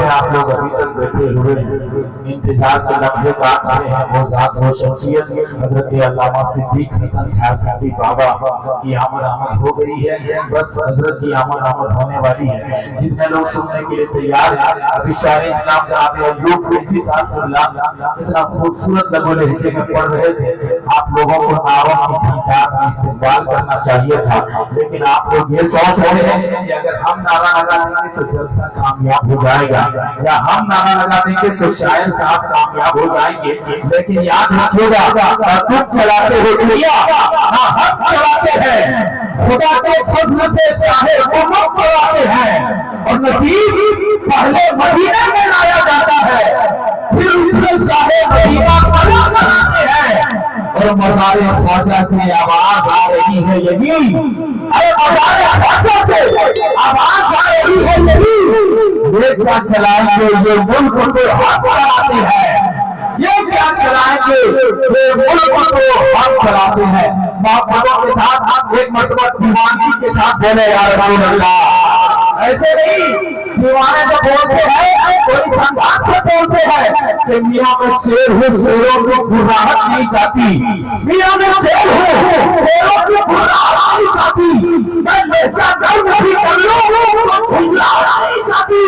पे आप लोग अभी तक बैठे हुए इंतजार के लम्हे काट रहे हैं। वो जात वो शख्सियत हजरत अल्लामा सिद्दीक हसन झारखंडी बाबा की आमद हो गई है। बस हजरत की आमद होने वाली है। जितने लोग सुनने के लिए तैयार हैं, अभी शाह इस्लाम जनाब अय्यूब फैज़ी साहब इतना खूबसूरत लघु लहजे में पढ़ रहे थे। आप लोगों को नारों की झंकार में इस्तेमाल करना चाहिए था, लेकिन आप लोग ये सोच रहे हैं कि अगर हम नारा लगा देंगे तो जलसा कामयाब हो जाएगा, या हम नारा लगा देंगे तो शायर साहब कामयाब हो जाएंगे। लेकिन याद रखिएगा, तुम चलाते हो दुनिया, हम चलाते हैं खुदा के फज़्ल से शाहे उम्मत चलाते हैं। और नसीब पहले मदीने में लाया जाता है, फिर उसमें शाहे मदीना पला कराते हैं। और मज़ारे ख्वाजा से आवाज आ रही है यही, अरे मज़ारे ख्वाजा से आवाज आ रही है यही, ये क्या चलाएंगे ये मुल्क को हम चलाते हैं, ये क्या चलाएंगे ये मुल्क को हम चलाते हैं। मोहब्बतों के साथ एक मरतबा दीवानगी के साथ बोले यार रसूल अल्लाह, ऐसे नहीं दीवाने जो बोलते हैं कोई संघात से बोलते हैं कि मियाँ में शेर हूँ शेरों की गुर्राहट नहीं जाती, मियाँ में शेर हूँ शेरों की गुर्राहट नहीं जाती, मैं लहजा दर्द भी कर लूं खुजलाहट नहीं जाती।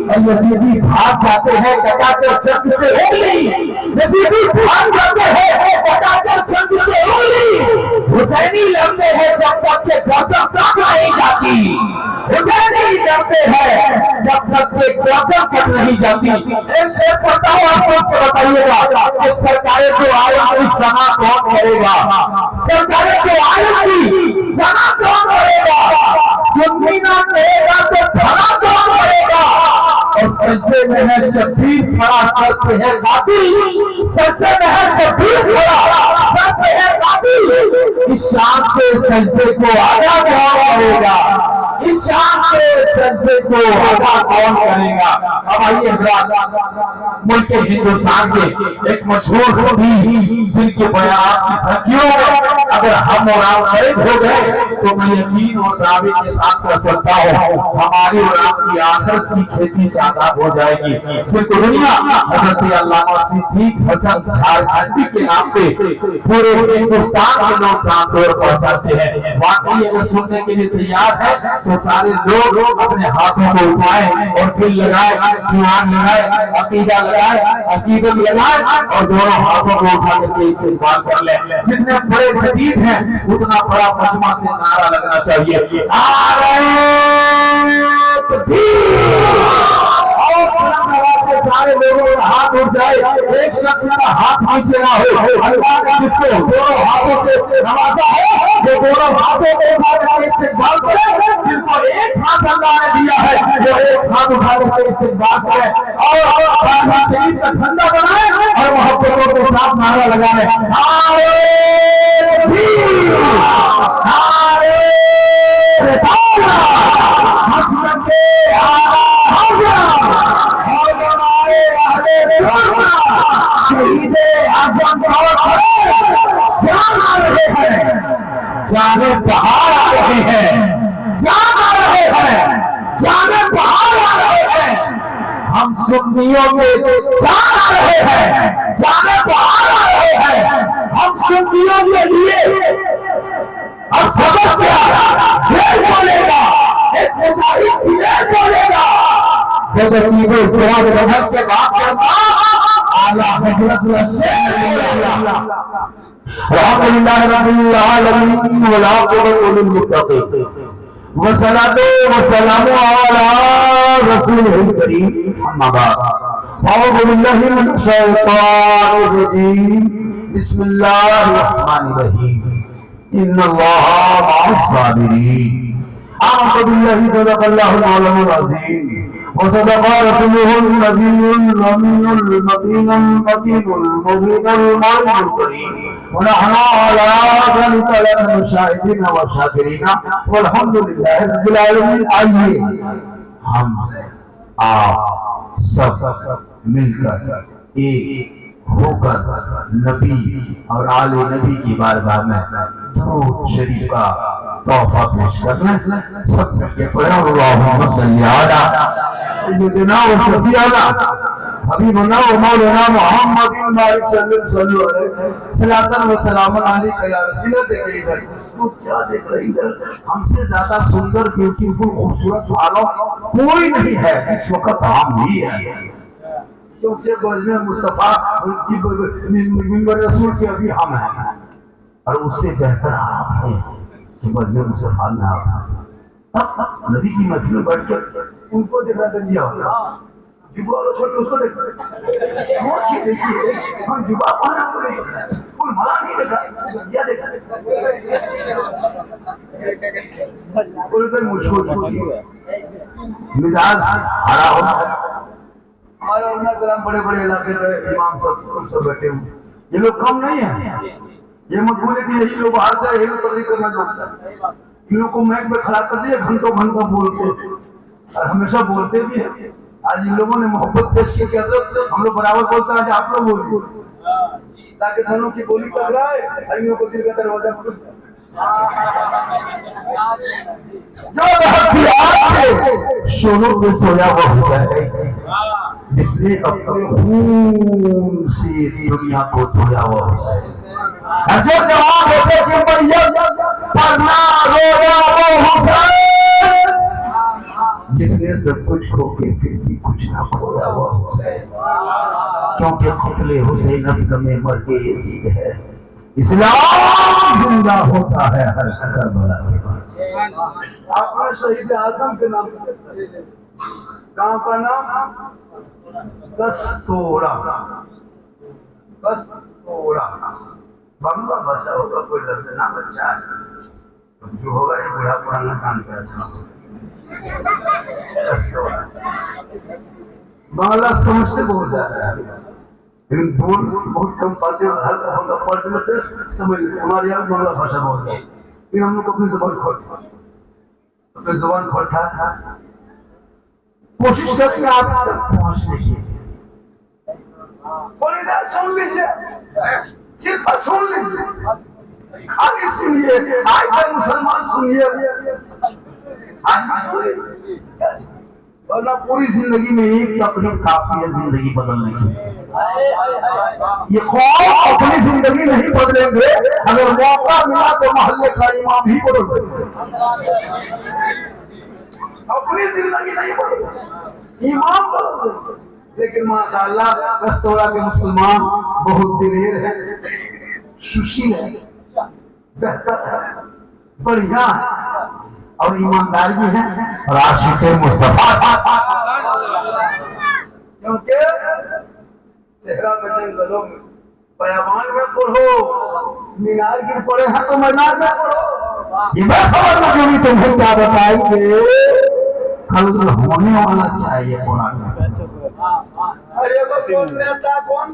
और यजीदी भाग जाते हैं कटाकर जंग से उंगली, यजीदी भाग जाते हैं कटाकर जंग से उंगली, हुसैनी लड़ते हैं जब तक के गर्दन तक नहीं जाती, हुसैनी लड़ते हैं जब तक के गर्दन तक नहीं जाती। एक शेर पढ़ता हूँ आप लोग को बताइएगा कि सरकारें जो आएंगी सना कौन करेगा, सरकारें जो आएंगी सना कौन करेगा, सुन्नी ना करेगा तो भला कौन करेगा। और सजदे में है शबीर खड़ा सर पे है कातिल, सजदे में है शबीर खड़ा सर पे है कातिल, इस शान से सजदे को आगा कौन करेगा, इस शान से सजदे को आगा कौन करेगा। अब आइए मुल्क हिंदुस्तान के एक मशहूर कवि जिनके बयान की सच्चियों में अगर हम और आप कैद हो गए तो मैं यकीन और दावे के साथ कर सकता हूँ हमारी और आपकी आखिरत की खेती शादाब हो जाएगी। जिनको दुनिया हजरत अल्लामा सिद्दीक हसन झारखंडी के नाम से पूरे हिंदुस्तान के लोग जानते और पहचानते हैं। वाकई अगर सुनने के लिए तैयार है तो सारे लोग अपने हाथों को उठाए और दिल लगाए, ईमान लगाए, अकीदा लगाए, अकीदत लगाए और दोनों हाथों को उठा करके इस्तेमाल कर ले। जितने बड़े खतीब हैं उतना बड़ा मजमा से नारा लगना चाहिए, सारे लोगों का हाथ उठ जाए, एक शख्स का हाथ नीचे ना हो। अल्लाह ने जिसको दोनों हाथों से नवाजा है वो दोनों हाथों को उठा करके इस्तेमाल करे, जिनको एक हाथ अल्लाह ने दिया है वो एक हाथ उठा करके इस्तेमाल करे और शरीफ का ठंडा बनाए और मोहब्बतों के साथ नारा लगाए, जाने पहाड़ आ रहे हैं, जान आ रहे हैं, जाने पहाड़ आ रहे हैं, हम सुन्नियों के जान आ रहे हैं, जाने पहाड़ आ रहे हैं, हम सुन्नियों के लिए अब सबक क्या शेर बोलेगा, एक मुजाहिद शेर बोलेगा, जब के बात करता आला हजरत शेर बोलेगा। रहमतुल्लाहि रब्बिल आलमीन व आक़िबतुल मुत्तक़ीन व सलातो व सलामु अला रसूलिल करीम अम्मा बाद। अऊज़ु बिल्लाहि मिनश शैतानिर रजीम। बिस्मिल्लाहिर रहमानिर रहीम। इन्नल्लाहा मअस साबिरीन। आमनु बिल्लाहि सदक़ल्लाहुल मौलानुल अज़ीम व सदक़ा रसूलुहुल नबियुल अमीनुल मकीनुल मतीनुल मुबीनुल मौलुल करीम व नहनु अला ज़ालिका लमिनश शाहिदीन व शाकिरीन वल्हम्दुलिल्लाहि रब्बिल आलमीन। आइए हम आप सब मिलकर एक होकर नबी और आले नबी की बारगाह में दरूद शरीफ का तोहफा पेश करना सब करके पढ़ा अल्लाहुम्मा सल्ली अला सय्यिदिना व शफीअना हबीबना व मौलाना मुहम्मदिन मालिक सल्लल्लाहु अलैहि सल्लल्लाहु व सलामन अलैका या रसूल। देखिए इधर इसको क्या देख रहे हैं, हमसे ज्यादा सुंदर ब्यूटीफुल खूबसूरत वालों कोई नहीं है इस वक्त, हम ही है। क्योंकि बज़्म मुस्तफा की मिंबर रसूल के अभी हम हैं और उससे बेहतर आप हैं कि बज़्म मुस्तफा में आप नबी की महफिल में बैठ कर उनको देखा दिया होगा। जुबा वाला छोड़ उसको देखो, देखिए हम जुबा पहना हुए फुल भला नहीं देखा, क्या देखा मुझको मिजाज हरा होता है। हमारे बड़े बड़े इलाके में इमाम सब बैठे हुए, ये लोग कम नहीं है। ये मत भूले कि यही लोग बाहर से यही तकरीर करना चाहता है। इन लोग को मैक में खड़ा कर दिया, घंटों घंटों बोलते और हमेशा बोलते भी है। आज इन लोगों ने मोहब्बत पेश की, कैसे हम लोग बराबर बोलते हैं, आज आप लोग बोलिए ताकि दोनों की बोली टकराए और इन लोगों को दिल का दरवाजा खुल जाए। सोनू पे सोया वो हुसैन जिसने अपने खून से दुनिया को धोया वो हुसैन। जो जवाब होते कि मरियम पढ़ना रोया वो हुसैन जिसने सब कुछ खो के फिर भी कुछ ना खोया वो हुसैन। क्योंकि कत्ले हुसैन अस्ल में मर्द यजीद है, इस्लाम जिंदा होता है हर करबला के बाद। आपने शहीद आजम के नाम गांव का नाम कस्तोरा, कस्तोरा बंगा भाषा होगा, कोई लफ्ज ना बच्चा जो होगा ये बूढ़ा पुराना काम करता। बांग्ला समझते बहुत ज्यादा है लेकिन बोल बहुत कम पाते हैं, हल्का हल्का पढ़ते रहते समझ लेते। हमारे यहाँ बांग्ला भाषा बहुत है लेकिन हम लोग अपनी जबान खोटा, अपनी जबान खोटा कोशिश करके आप तक पहुंचने की। थोड़ी देर सुन लीजिए, सिर्फ सुन लीजिए, खाली सुनिए। आज तक मुसलमान सुनिए, आज वरना पूरी जिंदगी में एक तकलीफ काफी है जिंदगी बदलने की। ये कौन अपनी जिंदगी नहीं बदलेंगे, अगर मौका मिला तो मोहल्ले का इमाम ही बदल देंगे। अपनी जिंदगी नहीं बदलेंगे, इमाम बदल देंगे। लेकिन माशाअल्लाह कस्तोरा के मुसलमान बहुत दिलेर है, सुशील है, बेहतर है, बढ़िया है और ईमानदार भी है और आशिक़ मुस्तफा। क्योंकि सेहरा में जंगलों में बयाबान में पढ़ो, मीनार गिर पड़े हैं तो मैदान में पढ़ो। ये मैं खबर मुझे भी तुम्हें क्या बताएंगे, कल होने वाला चाहिए कुरान में। अरे वो नेता कौन,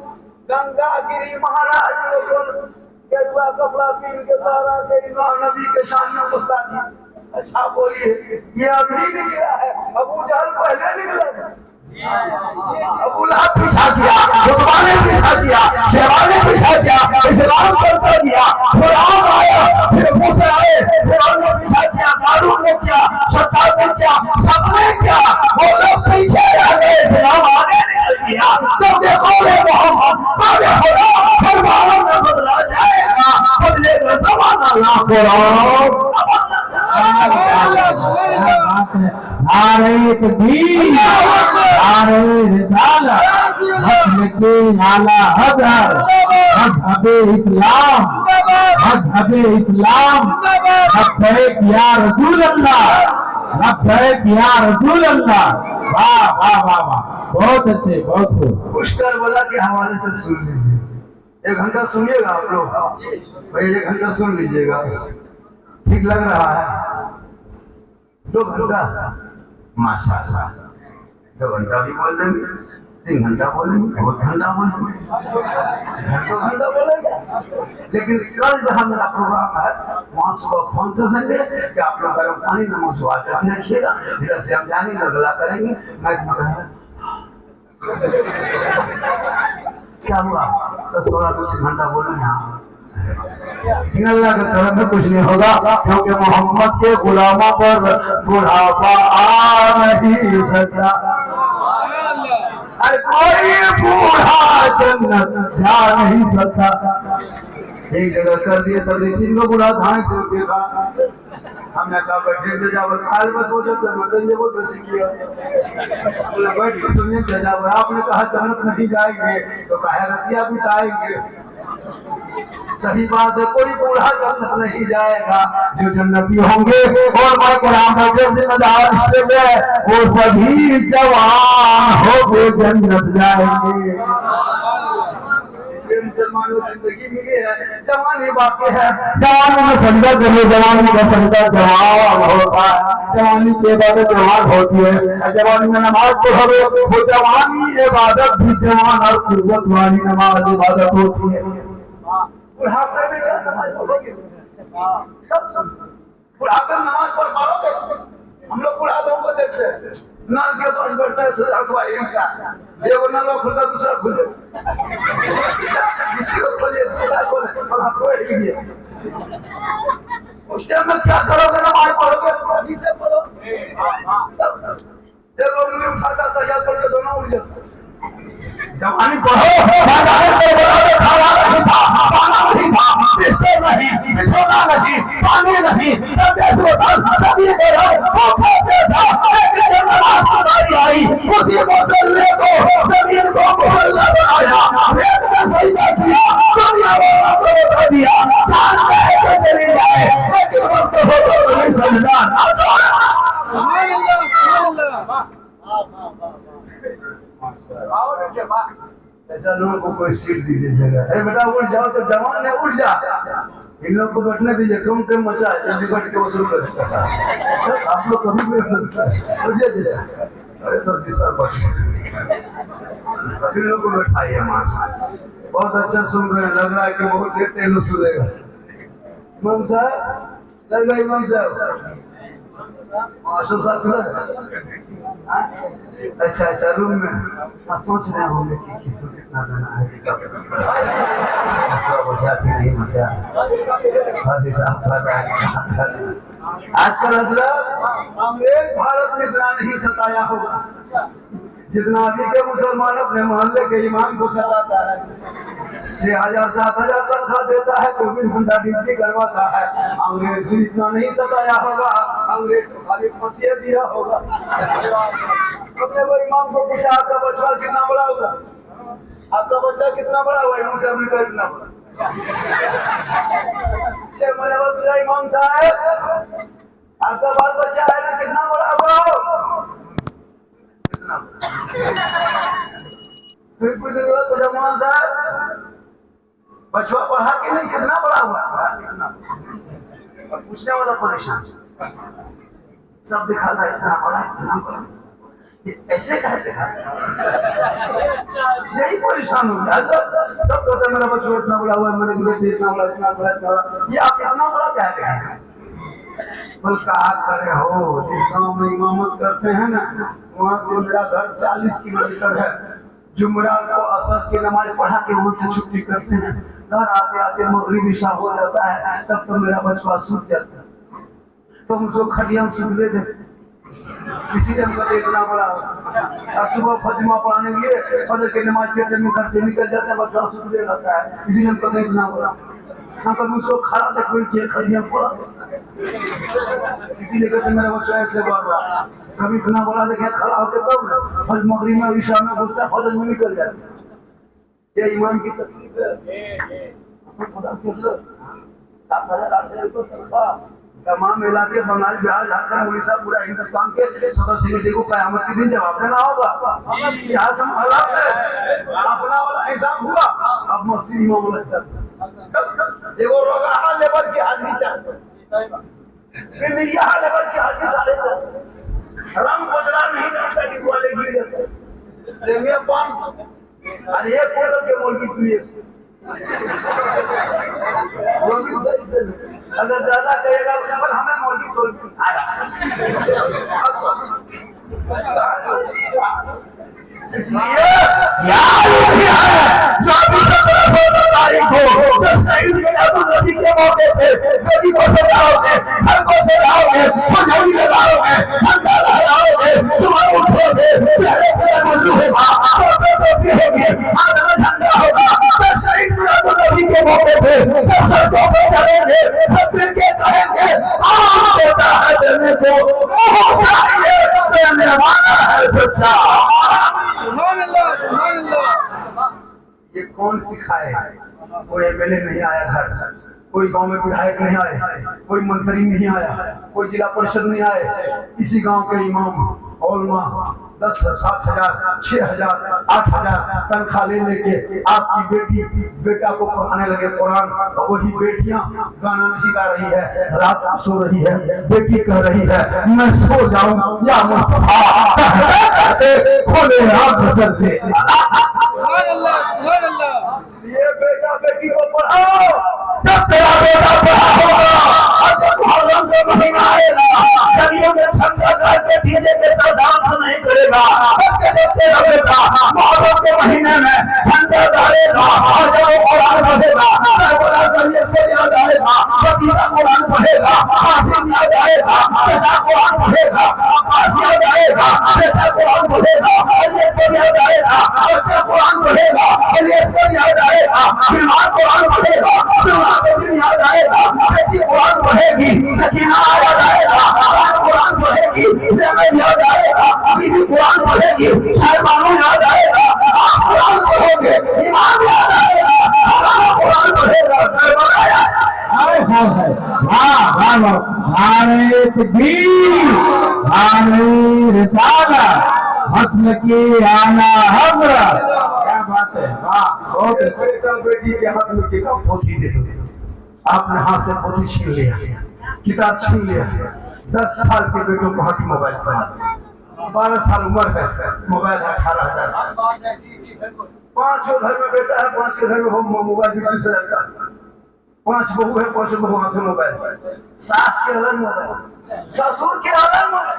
गंगा गिरी महाराज गेरुआ कपड़ा पहन के सारा के इमाम नबी के शान में गुस्ताखी। अच्छा बोलिए, ये अभी निकला है, अबू जहल पहले निकला था। अबू लहब पीछा किया, खुतबा ने पीछा किया, शेवा ने पीछा किया, इस्लाम करता दिया, कुरान आया, फिर मूसा आए, कुरान ने पीछा किया, कारून ने किया, शद्दाद ने किया, सबने किया। वो लोग पीछे रह गए, इस्लाम आगे निकल गया। तो देखो रे मोहम्मद, आगे खुदा फरमाना में बदला जाएगा, बदलेगा ज़माना ना कुरान। नारे तकबीर, नारे रिसालत, मसलके आला हज़रत, मज़हबे इस्लाम, मज़हबे इस्लाम। लब्बैक या रसूल अल्लाह, लब्बैक या रसूल अल्लाह। वाह वाह वाह वाह, बहुत अच्छे, बहुत खूब। पुष्कर वाला के हवाले से सुन लीजिए, 1 घंटा सुनिएगा आप लोग भाई, 1 घंटा सुन लीजिएगा, ठीक लग रहा है? 2 घंटा माशाअल्लाह, 2 घंटा भी बोल देंगे, 3 घंटा बोलेंगे, 2 घंटा बोलेंगे, 2 घंटा बोलेंगे। लेकिन कल जहाँ मेरा प्रोग्राम है वहाँ सुबह फोन कर देंगे कि आप लोग गर्म पानी नमक दुआ करके रखिएगा, इधर से हम जाएंगे गला करेंगे। मैं क्या हुआ, 10-12 घंटा बोलेंगे। इन अल्लाह के तरफ में कुछ नहीं होगा, क्योंकि मोहम्मद के गुलामों पर बुढ़ापा आ नहीं सकता। अरे कोई बूढ़ा जन्नत जा नहीं सकता। एक जगह कर दिए तब 3 लोग बुढ़ा धान से देखा, हमने कहा बैठे जजाब खाल बस हो जाता मतलब ये वो बस किया बोले बैठ के सुनिए जजाब, आपने कहा जन्नत नहीं जाएंगे तो कहा रतिया बिताएंगे। सही बात है, कोई बूढ़ा जन्नत नहीं जाएगा, जो जन्नती होंगे और मैं कुरान में जिम्मेदार वो सभी जवान हो वो जन्नत जाएंगे। मुसलमानों जिंदगी मिली है, जवानी बाकी है, जवानी में सजदा करिए, जवानी का सजदा जवान होता है, जवानी की इबादत जवान होती है, जवानी में नमाज पढ़ोगे वो जवानी इबादत भी जवान और कुर्बत वाली नमाज इबादत होती है। बुढ़ापे में नमाज पढ़ोगे, बुढ़ापे में नमाज पढ़ पाओगे? हम लोग बुढ़ा लोगों को देखते हैं नल के पास बैठता है एगो नल खुलता दूसरा खुले किसी को खोलिए उस टाइम में क्या करोगे? नमाज पढ़ोगे, से पढ़ो एगो उंगली उठाता था याद पढ़ के दोनों उड़ जाता। जवानी पढ़ो, सोना नहीं, पानी नहीं, आई उसी मौसम को जमीन को मोहल्ला बनाया, सजदा किया, दुनिया वालों को बता दिया, जान चाहे तो चली जाए लेकिन वक्त हो तो नहीं सजदा ना छोड़ना। ऐसा लोगों को कोई सीट दीजिएगा, बेटा उठ जाओ तो जवान है उठ जा, इन लोग को बैठने दीजिए, कम टाइम मचा जल्दी बैठ के वसूल कर। आप लोग कभी भी अरे तो इन लोग को बैठाइए मार, बहुत अच्छा सुन रहे हैं, लग रहा है कि बहुत देर तेल सुनेगा। इमाम साहब लग गया, इमाम साहब मास्टर साहब अच्छा अच्छा रूम में सोच रहे होंगे कि कितना देना है, नहीं मचा आजकल हजरत अंग्रेज भारत में इतना नहीं सताया होगा जितना अभी के मुसलमान अपने मोहल्ले के इमाम को सताता है। 6,000 7,000 तनख्वाह देता है, 24 घंटा ड्यूटी करवाता है। अंग्रेज भी इतना नहीं सताया होगा, अंग्रेज को खाली फंसिए दिया होगा। अपने वो इमाम को पूछा आपका बच्चा कितना बड़ा होगा, आपका बच्चा कितना बड़ा हुआ? इमाम साहब ने कहा इतना बड़ा। 6 महीने बाद पूछा इमाम साहब आपका बाल बच्चा है ना कितना बड़ा हुआ? फिर कुछ देर बाद पूछा मौलाना साहब बचवा पढ़ा कि नहीं कितना बड़ा हुआ? और पूछने वाला परेशान सब दिखा था इतना बड़ा इतना बड़ा, ये ऐसे कहे दिखा यही परेशान हो गया। सब कहते मेरा बच्चा इतना बड़ा हुआ, मैंने बेटे इतना बड़ा इतना बड़ा इतना बड़ा, ये आप इतना बड़ा क्या दिखा? बोल कहा करे हो जिस गांव में इमामत करते हैं ना वहाँ से मेरा घर 40 किलोमीटर है। जुमरात को असर की नमाज पढ़ा के वहाँ से छुट्टी करते हैं, घर आते आते मगरिब इशा हो जाता है, तब तो मेरा बचवा सूत जाता है, तो हम उसको खटिया में सूत लेते, इसीलिए हमको इतना बड़ा। अब सुबह फजमा पढ़ाने के लिए फजर की नमाज के टाइम में घर से निकल जाते हैं, बचवा सूत ले जाता है, इसीलिए हमको इतना बड़ा। हम कभी उसको खड़ा तक कोई किया खटिया पड़ा, इसीलिए कहते मेरा बच्चा ऐसे बढ़ रहा। कभी इतना बड़ा देखा खड़ा होकर तब फजर मगरिब में इशा में घुसता है, फजर में निकल जाता है। ये ईमान की तकलीफ है। खुदा के 7,000 8,000 को सरफा तमाम इलाके बंगाल बिहार झारखंड उड़ीसा पूरा हिंदुस्तान के सदर समिति को कयामत के दिन जवाब देना होगा। यहाँ संभाला से अपना वाला हिसाब हुआ, अब मस्जिद इमाम हिसाब देखो रोगाना लेबर की हाजिरी 400, फिर यहाँ लेबर की हाजिरी 450, रंग बजरा नहीं जानता कि वाले गिर जाते 500, अरे एक बोतल के मौलवी पिए वो भी सही से अगर ज्यादा कहेगा तो हमें मौलवी तोड़ इसलिए याद है जो 17 तारीख को नबी के मौके पे बेटी को सजाओगे, घर को सजाओगे, फुलझड़ी लगाओगे, झंडा लहराओगे, सुबह उठोगे, चेहरे पे मुस्कुराहट होगा, फोटो टोपी होगी, हाथ में झंडा होगा। तो शहीद नबी के मौके पे सब सड़कों पे चलेंगे, सब मिलके कहेंगे देता है देने को, मुंह चाहिए देने वाला है सच्चा। सुभान अल्लाह, सुभान अल्लाह। ये कौन सिखाए? कोई एमएलए नहीं आया घर, कोई गांव में विधायक नहीं आए, कोई मंत्री नहीं आया, कोई जिला परिषद नहीं आए। इसी गांव के इमाम औलमा 10, 7,000, 6,000, 8,000 तनख्वाह ले लेके आपकी बेटी बेटा को पढ़ाने लगे कुरान। वही बेटियां गाना नहीं गा रही है, रात को सो रही है, बेटी कह रही है मैं सो जाऊं या मुस्तफा खोले आंख सर से। सुभान अल्लाह, सुभान अल्लाह। इसलिए बेटा बेटी को पढ़ाओ। जब तेरा बेटा बड़ा होगा और जब मुहर्रम का महीना आएगा, गलियों में छंदा गाड़ के डीजे के साथ डांस नहीं करेगा, बल्कि जब तेरा बेटा मुहर्रम के महीने में छंदा गाड़ेगा और जब वो कुरान पढ़ेगा, करबला गलियों को याद आएगा, फतीहा कुरान पढ़ेगा, कासिम याद आएगा, पेशा कुरान पढ़ेगा, अब्बास याद आएगा, बेटा कुरान पढ़ेगा, अली को याद आएगा, बच्चा कुरान पढ़ेगा, अली को याद आएगा, बीमार कुरान पढ़ेगा, याद आएगा, बेटी कुरान पढ़ेगी, सकीना याद आएगा, कुरान पढ़ेगी, ज़ैनब याद आएगा, बीबी कुरान पढ़ेगी, शहबानू याद आएगा, आप कुरान पढ़ोगे, इमाम याद आएगा, कुरान पढ़ेगा, करबला याद आएगा। नारे तकबीर, नारे रिसालत, हस्न की आला हज़रत। क्या बात है, वाह। बेटा बेटी के हाथ में किताब पोथी दे, आपने हाथ से पोथी छीन लिया, किताब छीन लिया। 10 साल के बेटों को हाथ मोबाइल पर, 12 साल उम्र है, मोबाइल 18,000। 5 घर में बेटा है, 5 घर में मोबाइल से रहता है। 5 बहू है, 5 बहू हाथ में मोबाइल, सास के अलग मोबाइल, ससुर के अलग मोबाइल।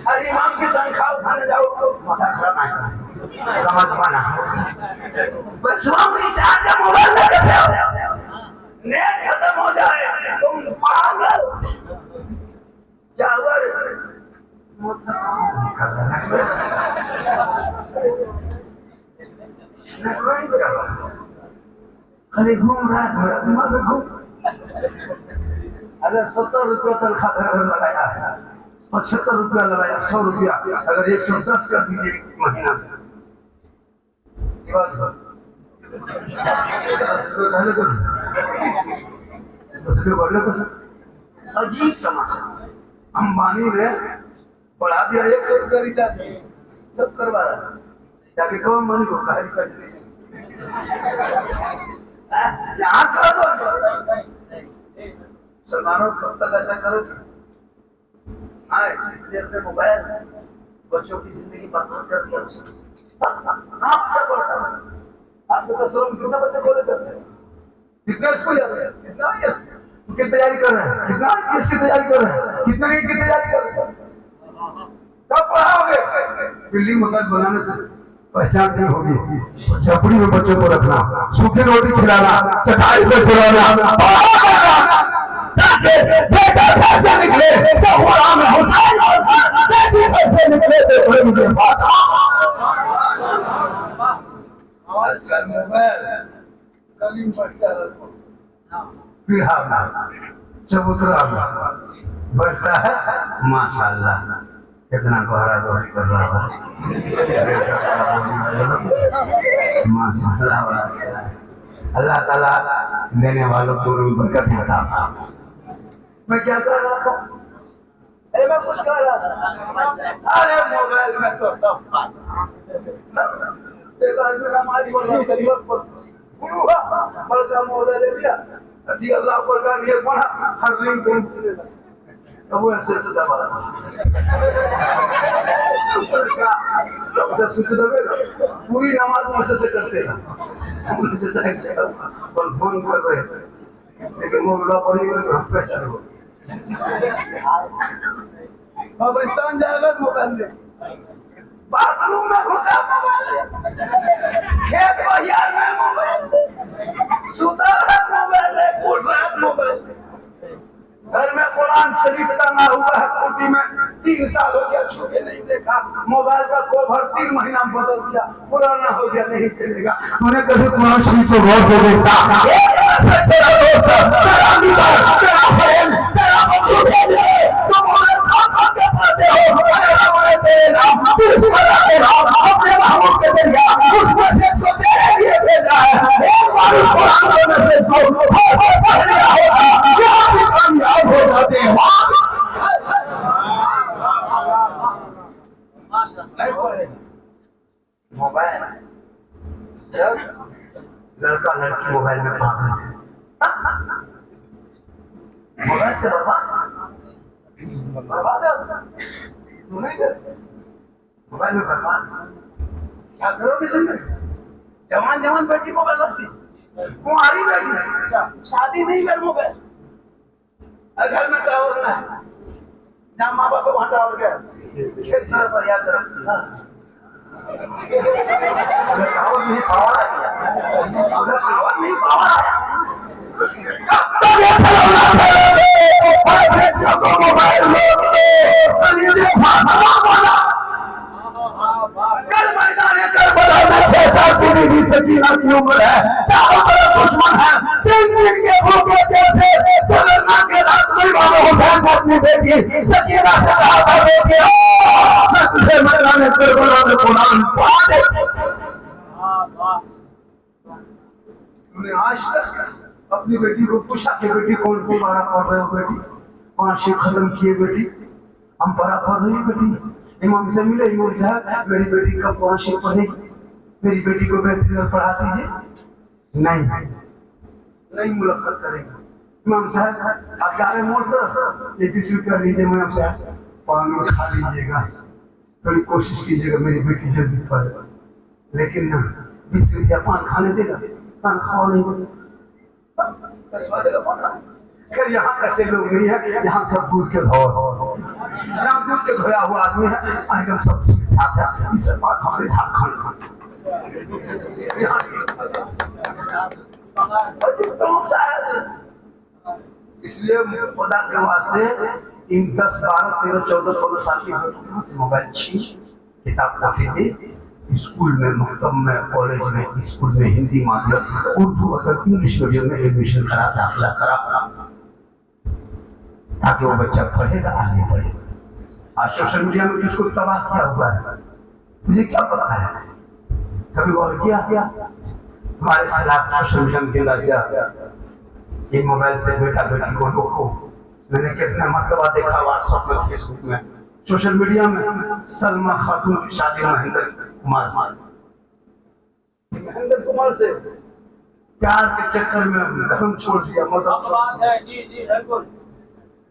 अरे इमाम की तनख्वाह उठाने जाओ तो माथा खराब नहीं समझ पाना, बस रिचार्ज मोबाइल में कैसे हो, नेट खत्म हो जाए तुम पागल। क्या हुआ अरे घूम रहा है घूम। अगर 70 रुपया तनख्वाह घर लगाया है, 75 रुपया लगाया, 100 रुपया, अगर 110 कर दीजिए महीना से, 10 रुपये बढ़ लो। अजीब तमाशा, अंबानी ने बढ़ा दिया 100 रुपया रिचार्ज, सब करवा रहा है, जाके कौन मनी को कहा रिचार्ज यहाँ कर दो। सलमानो कब तक ऐसा करोगे? अपने मोबाइल बच्चों की जिंदगी बर्बाद कर दिया उसने। अच्छा पढ़ता है, आपके 10 लोग कितना बच्चे खोले करते हैं, कितना स्कूल जा रहे हैं, कितना यस की तैयारी कर रहे हैं, कितना यस की तैयारी कर रहे हैं, कितने नीट की तैयारी कर रहे हैं। कब पढ़ाओगे? बिल्डिंग मकान बनाने से पहचान नहीं होगी। झपड़ी में बच्चों को रखना, सूखी रोटी खिलाना, चटाई पे सुलाना, बेटा कैसे निकले तो गुलाम हुसैन और बेटी कैसे निकले तो कोई मुझे बात। आजकल मोबाइल कलीम पड़ता है, बिहार चबूतरा बैठता है, माशाल्लाह कितना गहरा गहरी कर रहा है, माशाल्लाह। अल्लाह ताला देने वालों को बरकत देता। मैं क्या कर रहा था? अरे मैं कुछ कर रहा था, अरे मोबाइल में तो सब हमारी बड़का मोबाइल ले लिया, अल्लाह पर का नियत बना, हर रिंग टोन अब वो ऐसे दबा पूरी नमाज में ऐसे करते हैं, फोन कर रहे थे, लेकिन मोबाइल पर प्रेशर हो कब्रिस्तान जाएगा मोबाइल ले, बाथरूम में घुसा मोबाइल ले, खेत बहियार में मोबाइल ले, सुता रात मोबाइल ले, उठ रात मोबाइल ले। कुरान शरीफ टंगा हुआ है कोटी में, 3 साल हो गया छू के नहीं देखा। मोबाइल का कवर 3 महीना में बदल दिया, पुराना हो गया, नहीं चलेगा। तूने कभी कुरान शरीफ को गौर से देखा? तेरा दोस्त, तेरा लीडर, तेरा फ्रेंड, तेरा बंधु भेजे, तुम उन्हें कौन के पाते हो? अरे तेरे नाम, तेरे नाम, अपने महबूब के जरिया उस मैसेज को तेरे लिए भेजा है। एक बार उस कुरान के मैसेज को पढ़ लिया होता, क्या भी कामयाब हो जाते हैं। मोबाइल लड़का लड़की मोबाइल में पागल है, मोबाइल से बर्बाद है। तू नहीं कर मोबाइल में बर्बाद, क्या करोगे जिंदगी? जवान जवान बैठी मोबाइल रखती, कुंवारी बैठी, शादी नहीं कर मोबाइल, घर में टावर ना है, जहाँ माँ बाप वहाँ टावर गया, खेत पर याद रख टावर नहीं पावर आ गया, टावर नहीं पावर आया। कल मैदान करबला में 6 साल की बीवी सकीना की उम्र है, चारों तरफ दुश्मन है, 3 दिन के भूखे प्यासे सुलैमान के रात में इमाम हुसैन ने अपनी बेटी सकीना से कहा था, बेटी मैं तुझे मैदान करबला में कुरान पढ़ा दे। तूने आज तक अपनी बेटी को पूछा कि बेटी कौन सी पारा पढ़ रहे हो? बेटी 5 शेर खत्म किए, बेटी हम पारा पढ़ रही है। बेटी इमाम से मिले, इमाम साहब मेरी बेटी कब 5 शेर पढ़ेगी, मेरी बेटी को बेहतर पढ़ा दीजिए। नहीं मुलाकात करेगा। इमाम साहब आप जा रहे मोड़ तरफ, 21 रुपया लीजिए, इमाम साहब पानी खा लीजिएगा, थोड़ी कोशिश कीजिएगा मेरी बेटी जल्दी पढ़े। लेकिन ना 20 रुपया पान खाने देगा, पान खाओ नहीं खैर यहाँ ऐसे लोग नहीं है, यहाँ सब दूध के धो, यहाँ दूध के धोया हुआ आदमी है, आइटम सब ठीक ठाक है, इस बात हमारे झारखंड खान इसलिए खुदा के वास्ते इन 10, 12, 13, 14, 15 साल की कहाँ से मोबाइल छीन किताब पढ़ी थी। स्कूल में, मकतब में, कॉलेज में, स्कूल में हिंदी माध्यम, उर्दू अदब, इंग्लिश मीडियम में एडमिशन करा, दाखिला करा, ताकि वो बच्चा पढ़ेगा, आगे बढ़ेगा। आज सोशल मीडिया में किसको तबाह किया हुआ है, तुझे क्या पता है? कभी गौर किया? हमारे खिलाफ सोशल मीडिया में देना चाहिए। ये मोबाइल से बेटा बेटी को रोको। मैंने कितने मरतबा देखा व्हाट्सएप में, फेसबुक में, सोशल मीडिया में, सलमा खातून की शादी महेंद्र कुमार से प्यार के चक्कर में धर्म छोड़ दिया, मजहब।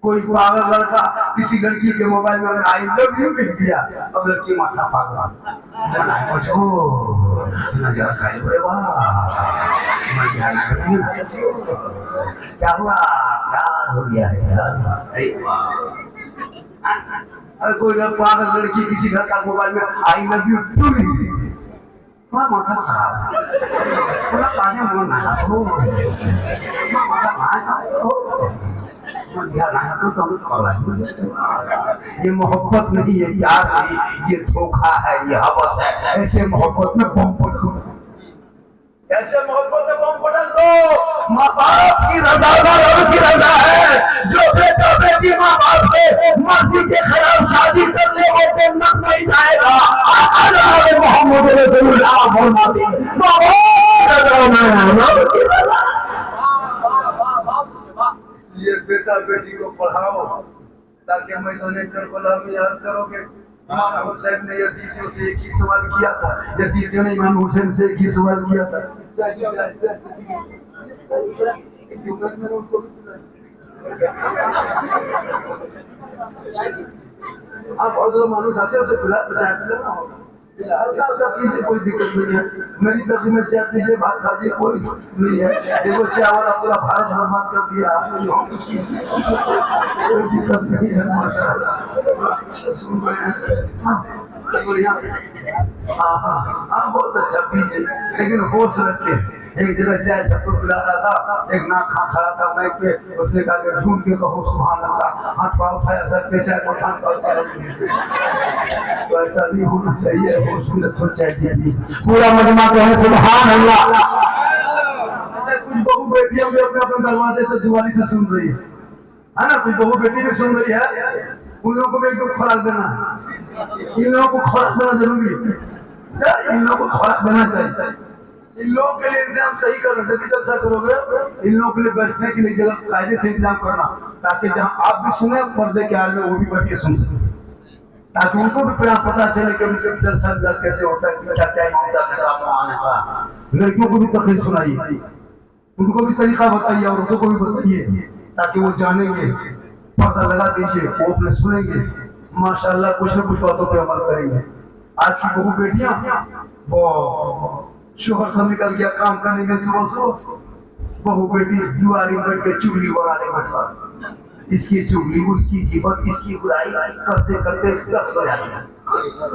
कोई पागल लड़का किसी लड़की के मोबाइल में अगर आई लव यू लिख दिया, अब लड़की माथा पागल नजर क्या हुआ, प्यार हो गया है। अगर कोई पागल लड़की किसी लड़का मोबाइल में आई लव यू टू लिख दी, माथा खराब ये मोहब्बत नहीं है, प्यार नहीं, ये धोखा है, ये हवस है। ऐसे मोहब्बत में बम पटक दो, ऐसे मोहब्बत में बम पटक दो। माँ बाप की रजा की रजा है। जो बेटा बेटी माँ बाप के मर्जी के खिलाफ शादी कर ले वो जन्नत नहीं जाएगा। मोहम्मद इसलिए बेटा बेटी को पढ़ाओ ताकि मैदान करबला में याद करोगे। इमाम हुसैन ने यजीदियों से एक ही सवाल किया था, यजीदियों ने इमाम हुसैन से एक ही सवाल किया था। आप और मानुष आसे उसे पिलाना होगा, कोई दिक्कत नहीं है। मेरी तरफ में चाय पीजिए, बात खाइए, कोई नहीं है। देखो चाय वाला पूरा भारत बर्बाद कर दिया आपने, कोई दिक्कत नहीं है। हाँ बहुत अच्छा पीजिए, लेकिन होश रखिए। एक जगह चाय सबको पिला रहा था, एक ना खड़ा था माइक पे, उसने कहा कि ढूंढ के कहो सुभान अल्लाह, हाथ पाँव उठाया, सबके चाय को ठान कर। तो ऐसा नहीं होना चाहिए, होना चाहिए पूरा मजमा कहे सुभान अल्लाह। अच्छा, कुछ बहू बेटियां भी अपने अपने दरवाजे से दिवाली से सुन रही है ना, कुछ बहू बेटी भी सुन रही है, उन लोगों को भी एकदम खुराक देना, इन लोगों को खुराक देना जरूरी है, इन लोगों को खुराक देना चाहिए। इन लोगों के लिए इंतजाम सही करो, जब जलसा करोगे इन लोगों के लिए बैठने के लिए जगह कायदे से इंतजाम करना, ताकि जहाँ आप भी सुने पर्दे के हाल में वो भी बैठ के सुन सके, ताकि उनको भी पता चले कि उनके जलसा कैसे होता है, क्या क्या इमाम साहब ने काम आने का। लड़कियों को भी तकलीफ सुनाइए, उनको भी तरीका बताइए, औरतों को भी बताइए, ताकि वो जानेंगे, पर्दा लगा दीजिए, वो अपने सुनेंगे, माशाल्लाह कुछ न कुछ बातों पे अमल करेंगे। आज की बहू बेटियां वो शोहर से निकल गया काम करने में, सुबह सुबह बहू बेटी दुआरी बैठ के चुगली बनाने बैठा, इसकी चुगली, उसकी गिबत, इसकी बुराई करते करते 10 बज जाते।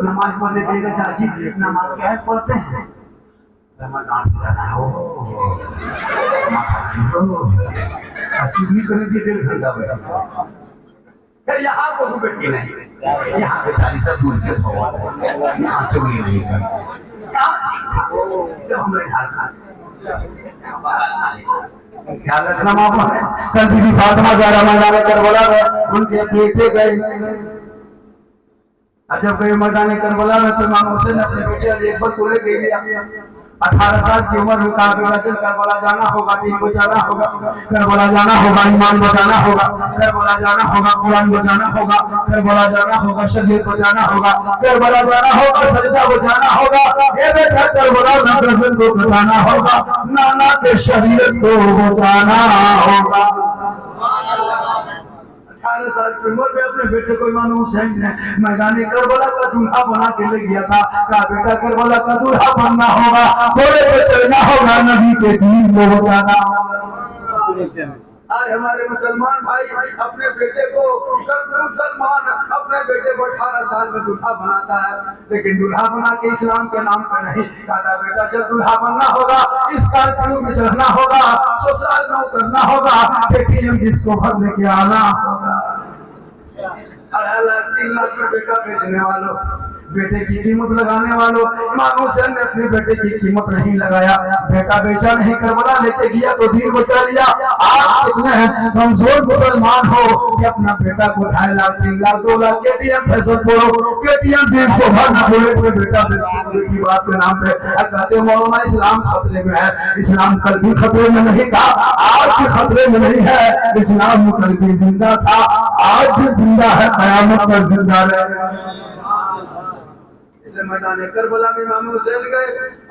नमाज पढ़ने देगा चाची, नमाज क्या है पढ़ते हैं, चुगली करने के 1.5 घंटा बैठा। यहाँ बहू बेटी नहीं, यहाँ बेचारी सब दूर के भगवान, यहाँ चुगली नहीं करती, सब हमारे ख्याल रखना। मामा कल बीबी फातिमा ज़हरा मैदान करबला में उनके बेटे गए, जब गए मैदान करबला में तो इमाम हुसैन अपने बेटे अली अकबर को ले गए। 18 साल की उम्र में कहा बेटा चल करबला जाना होगा, दीन बचाना होगा, करबला जाना होगा, ईमान बचाना होगा, करबला जाना होगा, कुरान बचाना होगा, करबला जाना होगा, शरीयत बचाना होगा, करबला जाना होगा, सजदा बचाना होगा। ये बेटा करबला मदरसे को बचाना होगा, नाना के शरीयत को बचाना होगा। 18 साल की उम्र में अपने बेटे को इमाम हुसैन ने मैदान करबला का दूल्हा बना के ले गया था। कहा बेटा करबला का दूल्हा बनना होगा, घोड़े पे चढ़ना होगा, नबी के दीन को बचाना। आज हमारे मुसलमान भाई अपने बेटे को, मुसलमान अपने बेटे को 18 साल में दूल्हा बनाता है, लेकिन दूल्हा बना के इस्लाम के नाम पे नहीं। कहता बेटा जब दूल्हा बनना होगा, इस कारखानों में चढ़ना होगा, ससुराल में उतरना होगा, एटीएम जिसको भर लेके आना होगा। 2.5 लाख 3 लाख में बेटा बेचने वालों, बेटे की कीमत लगाने वालों, इमाम हुसैन ने अपने बेटे की कीमत नहीं लगाया, बेटा बेचा नहीं, करबला लेके गया तो दीन बचा लिया। आज कितने कमजोर मुसलमान हो कि अपना बेटा को 2.5 लाख 3 लाख 2 लाख केटीएम फैसल बोलो, केटीएम 150 भर बोले बेटा बेचने की बात के नाम पे कहते मौलाना इस्लाम खतरे में है। इस्लाम कल भी खतरे में नहीं था, आज भी खतरे में नहीं है। इस्लाम कल भी जिंदा था, आज भी जिंदा है, कयामत तक जिंदा रहेगा। मैदान करबला में इमाम हुसैन गए,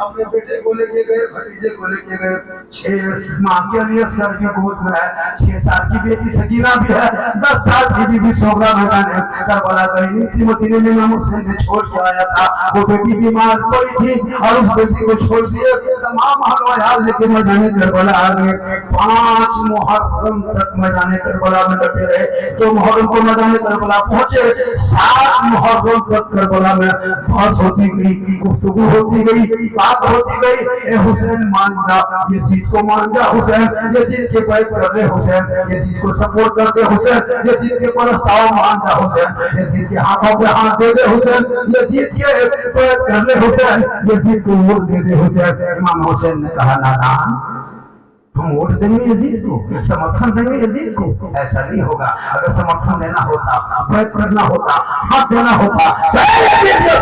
अपने बेटे को लेके गए, भतीजे को लेके गए। 6 माह के लिए सर की गोद में है, 6 साल की बेटी सकीना भी है, 10 साल की बीबी सोगरा मैदान करबला गई थी। मदीने में इमाम हुसैन ने छोड़ के आया था, वो बेटी बीमार पड़ी थी और उस बेटी को छोड़ दिए। तमाम अहल लेके मैदान करबला आ गए। 5 मुहर्रम तक मैदान करबला में डटे रहे। 2 मुहर्रम को मैदान करबला पहुंचे, 7 मुहर्रम तक करबला में होती गई, गुफ्तगू होती गई, बात होती गई। ए हुसैन मान जा, यजीद को मान जा हुसैन, यजीद के बैठ कर ले हुसैन, यजीद को सपोर्ट कर दे हुसैन, यजीद के प्रस्ताव मान जा हुसैन, यजीद के हाथों पे हाथ दे दे हुसैन, यजीद के बैठ कर ले हुसैन, यजीद को वोट दे दे हुसैन। इमाम हुसैन ने कहा ना, हम वोट देंगे यजीद को, समर्थन देंगे यजीद को, ऐसा नहीं होगा। अगर समर्थन देना होता, बैत करना होता, हाथ देना होता,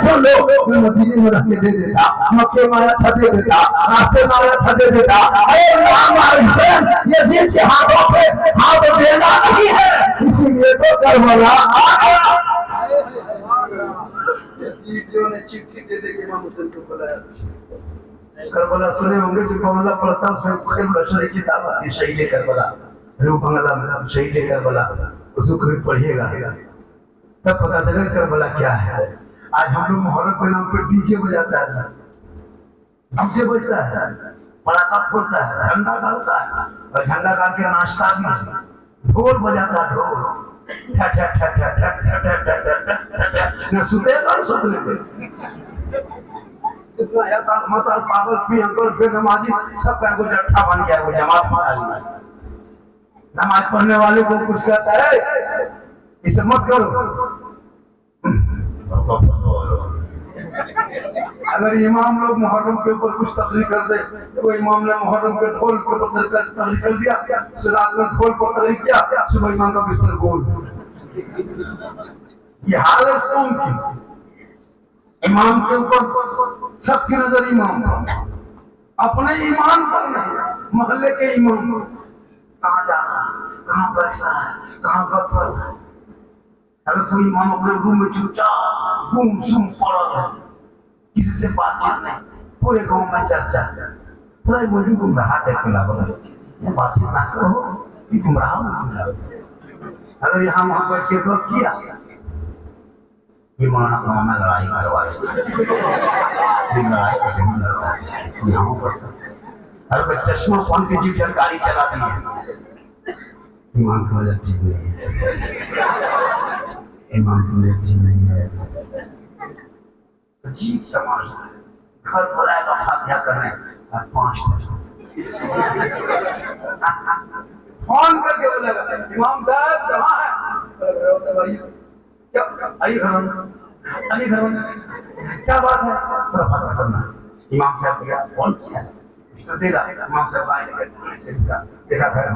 सुन लो, मैं मदीने में रख के दे देता, मक्के में आया था दे देता, रास्ते में आया था दे देता। यजीद के हाथों पे हाथ देना नहीं है, इसीलिए तो करबला यजीदियों ने चिट्ठी दे दे के इमाम हुसैन को बुलाया। करबला सुने होंगे जो बंगला पढ़ता उसमें खैर शरीफ की दावत शहीद करबला, रूह बंगला में शहीद करबला, उसको कभी पढ़िएगा तब पता चलेगा करबला क्या है। आज हम लोग मुहर्रम के नाम पे डीजे बजाता है, डीजे बजता है, पटाखा फोड़ता है, झंडा गाड़ता है, और झंडा गाड़ के नाश्ता भी, ढोल बजाता है, ढोल ठा ठा ठा ठा ठा ठा ठा ठा न सुतेगा न सुतने इतना या ताल माताल पागल भी अंकल बेनमाजी सब का को जट्ठा बन गया, वो जमात बना लिया। नमाज पढ़ने वाले को कुछ कहता है इसे मत करो। अगर इमाम लोग मुहर्रम के ऊपर कुछ तकरीर कर दे तो वो इमाम ने मुहर्रम के ढोल के ऊपर तकरीर कर दिया, रात में ढोल पर तकरीर किया, सुबह इमाम का बिस्तर गोल। ये हाल है कौम की। इमाम के ऊपर सबकी नजर इमाम पर, अपने ईमान पर नहीं, मोहल्ले के इमाम कहाँ जा रहा है, कहाँ बैठ रहा है, कहाँ गप कर रहा है। अगर कोई इमाम अपने रूम में चुपचाप गुम सुम पड़ा है, किसी से बातचीत नहीं, पूरे गांव में चर्चा, थोड़ा मुझे गुमराह टाइप का लगा, बातचीत ना करो, ये गुमराह हो। अगर यहाँ वहां बैठ के गप किया, ये मौलाना गाँव में लड़ाई करवा लड़ाई यहाँ पर अरे चश्मा फोन के जीव जानकारी चला दी, ईमान की वजह ठीक नहीं है, ईमान की वजह ठीक नहीं है। अजीब तमाशा, घर पर आएगा फातिहा करने और 5 फोन करके बोलेगा इमाम साहब कहाँ है, क्या आई घर क्या बात है, पूरा फातिहा करना। इमाम साहब किया फोन किया तो देखा इमाम साहब आए से देखा घर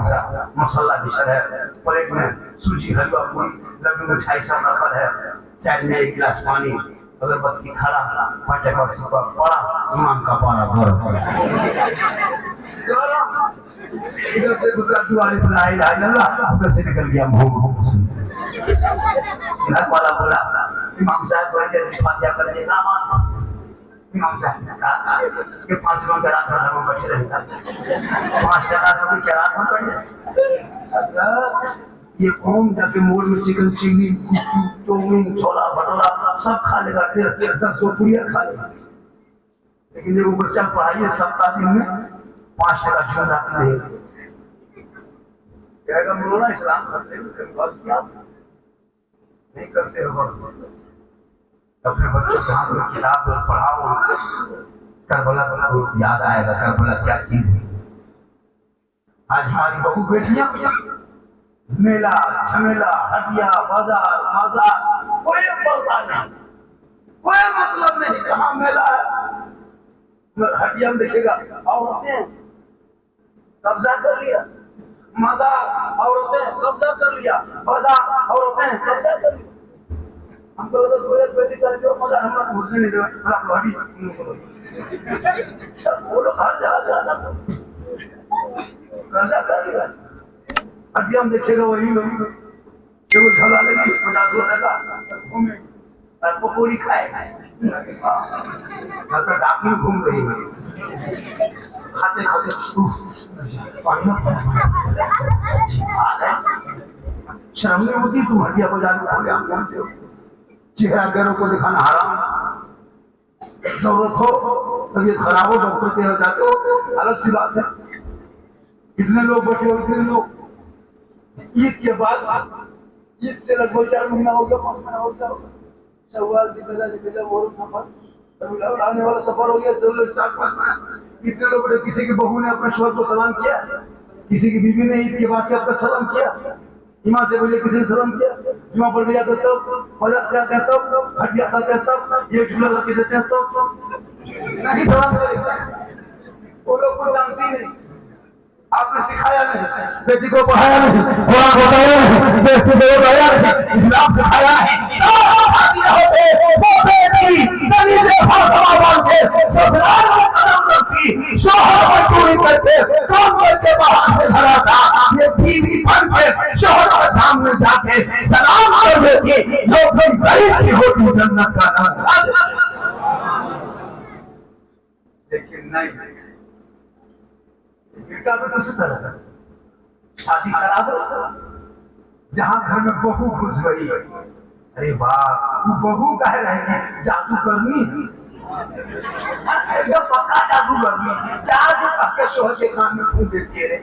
मसाला बिछा है, प्लेट में सूजी हलवा पूरी लड्डू मिठाई सब रखा है, साइड में एक गिलास पानी, अगरबत्ती खड़ा, फटका सुबह पड़ा, इमाम का पारा गरम। इधर से दूसरा दुआरी से ला इलाहा इल्लल्लाह, उधर से निकल गया मोहम्मद। घर वाला बोला इमाम साहब थोड़ी देर फातिहा कर देना मत। इमाम साहब ने कहा कि 5 लोग रात भर में बैठे रहता, 5 टका तो क्या रात भर बैठे। ये कौम जाके मोड़ में चिकन चिली चाउमीन छोला भटूरा सब खा लेगा, 10 पूरियां खा लेगा, लेकिन वो बच्चा पढ़ाइए सप्ताह दिन में 5 टका झूठ रखते हैं, कहेगा मौलाना इस्लाम करते हो नहीं करते हो। अपने बच्चों के हाथ में किताब पढ़ाओ, करबला को याद आएगा करबला क्या चीज है। आज हमारी बहू बेटियां मेला झमेला हटिया बाजार बाजार कोई पता नहीं, कोई मतलब नहीं कहाँ मेला है। हटिया में देखेगा औरतें कब्जा कर लिया, मजार औरतें कब्जा कर लिया, बाजार औरतें कब्जा कर लिया। हमको लगा तो पहले चल के मजार हमरा घुसने नहीं देगा, बड़ा लड़ी वो लोग हर जगह कब्जा कर लिया। हटिया में देखेगा वही लोग जो झला लेगी 50 रुपए का घूमे और पकौड़ी खाए, घर पे डाकू घूम रही है खाते खाते शर्म नहीं होती। तुम हटिया बाजार में खोले हम जानते हो, चेहरा गैरों को दिखाना हराम, जरूरत हो तबीयत खराब हो डॉक्टर के यहाँ जाते हो अलग सी बात है। कितने लोग बैठे हो, कितने लोग ईद के बाद, ईद से लगभग 4 महीना हो गया, 5 महीना हो गया, शव्वाल दिल और सफर आने वाला सफर हो गया, चलो 4-5 महीना। कितने लोगों ने, किसी की बहू ने अपने शोहर को सलाम किया, किसी की बीवी ने ईद के बाद से अब तक सलाम किया, इमाम से बोले किसी ने सलाम किया, इमाम पढ़ जाते तब, मजाक से आते तब, हटिया से आते तब, ये झूला लगा के देते हैं तब नहीं सलाम करेगा। वो लोग को जानती नहीं, आपने सिखाया नहीं, बेटी को पढ़ाया नहीं, कुरान बताया नहीं, बेटी को बताया नहीं, इस्लाम सिखाया नहीं। वो बेटी नबी से फलसफा मानते, ससुराल में कदम रखती, शोहर को चोरी करके काम करके बाहर से घर आता, ये बीवी बन के शोहर के सामने जाके सलाम कर देती, जो कोई गरीब की होती जन्नत का नाम। लेकिन नहीं, बेटा भी तो सुधर है, शादी करा दो, जहां घर में बहू घुस गई, अरे वाह वो बहू कह रहेगी जादू करनी, एकदम पक्का जादू करनी, जादू कहके शोहर के कान में फूंक देती है।